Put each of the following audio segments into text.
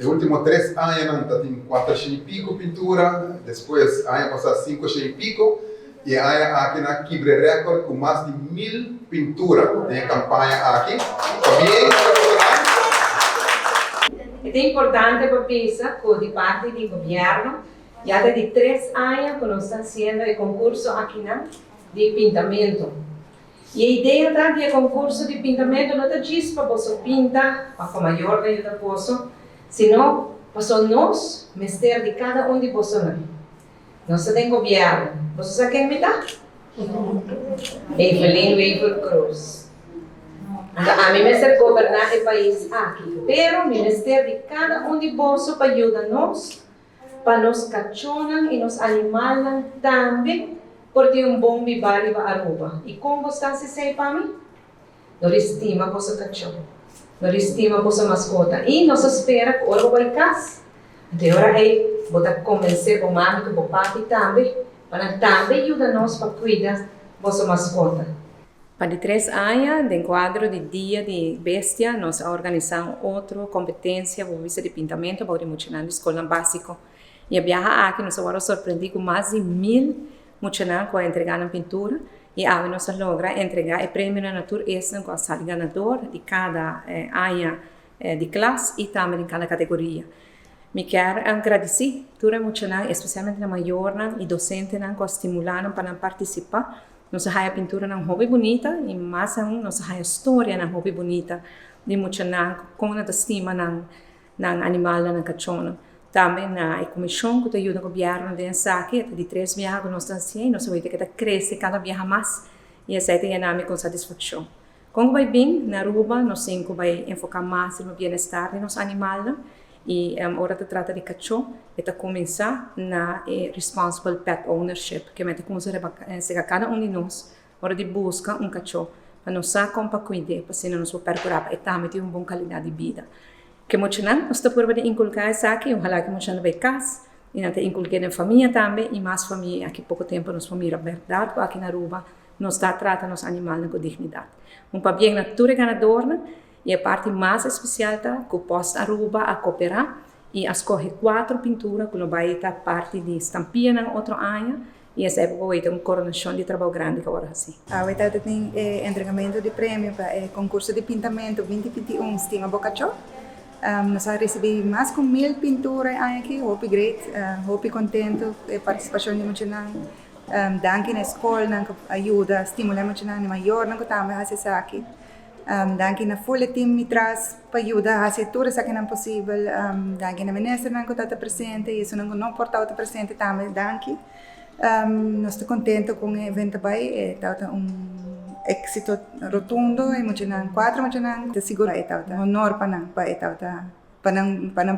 Los últimos 3 años tengo 400 y pico pintura, después año pasado 500 y pico, y hay aquí en Quibre Record con más de 1000 pinturas de campaña aquí. También es importante para pensar que de parte del gobierno, ya desde 3 años que nos están haciendo el concurso aquí de pintamento. E a ideia do concurso de pintamento não diz para você pintar para a maior de da poço, senão para nós, mestre de cada de vocês. Nós temos governo. Você sabe quem me dá? Evelyn Weaver Cruz. A mim mestre governar o país aqui, pero o mestre de cada de vocês para ajudar nós, para nos cachonan e nos animalan também. Porque bom bibali va Aruba. E como você se sei para mim? Nós estima você cachorro. Nós estima você mascota. E nós espera que algo vai casa. Então, agora vou convencer o mami que o papi também, para também ajudar nós para cuidar você mascota. Para 3 anos, no quadro de Dia de Bestia, nós organizamos outra competência, o vice de pintamento, para o emocional de escola básica. E a viagem aqui, nós agora surpreendi com mais de 1000 muchanan com a entregar na pintura e a nós logra entregar o prêmio na natura esse com a sala ganador de cada área de classe e também de cada categoria. Me quero agradecer toda a muchanan, especialmente na maior e docente que estimularam para participar. Nós a pintura na hobby bonita e mais nós a história na hobby bonita de muchanan com a estima na animal na cachorro. Também na comissão que ajuda o governo de saque de 3 viagens que nós estamos fazendo, nós vamos ter que crescer cada viagem mais e essa é a com satisfação. Como vai bem na Aruba, nós sempre vai enfocar mais no bem-estar de nossos animais e agora se trata de cachorro, é começar na responsible pet ownership, que é como se cada de nós hora de buscar cachorro para nós como para cuidar, para se não nos percurar e também ter uma boa qualidade de vida. Que muitos não estão por inculcar isso aqui, ojalá que muitos não vai casa, e não inculcar na família também, e mais família, aqui pouco tempo nos família, verdade, aqui na Aruba, nós tratamos os animais com dignidade. Papel natura ganadora, e a parte mais especial tá, que o posto Aruba a cooperar, e escolhe 4 pinturas, que vai estar parte de estampia na outro ano, e essa época vai ter uma coronação de trabalho grande que agora assim. Vai ter entregamento de prêmio para o concurso de pintamento 2021 Estima Bocachó. Nós recebemos mais de 1000 pinturas aqui, hope great, hope contento com a participação de muitos. Danke na escola, que ajuda, estimula muitos maior, que também faz aqui. Danke na full team me traz para ajudar a fazer tudo isso que é possível. Danke na ministra que está presente, e isso não porta presente também, danke. Nós estamos contentes com o evento, está éxito rotundo e muchanan 4 muchanan te seguro honor para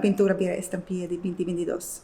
pintura para estampia de 2022.